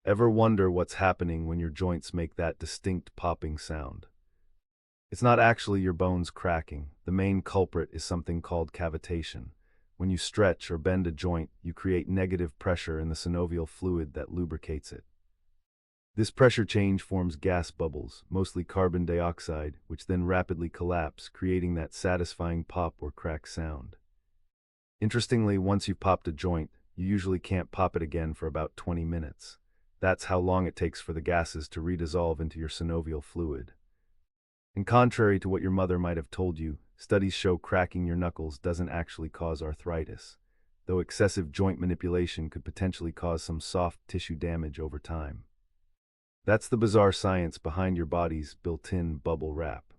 Ever wonder what's happening when your joints make that distinct popping sound? It's not actually your bones cracking. The main culprit is something called cavitation. When you stretch or bend a joint, you create negative pressure in the synovial fluid that lubricates it. This pressure change forms gas bubbles, mostly carbon dioxide, which then rapidly collapse, creating that satisfying pop or crack sound. Interestingly, once you've popped a joint, you usually can't pop it again for about 20 minutes. That's how long it takes for the gases to redissolve into your synovial fluid. And contrary to what your mother might have told you, studies show cracking your knuckles doesn't actually cause arthritis, though excessive joint manipulation could potentially cause some soft tissue damage over time. That's the bizarre science behind your body's built-in bubble wrap.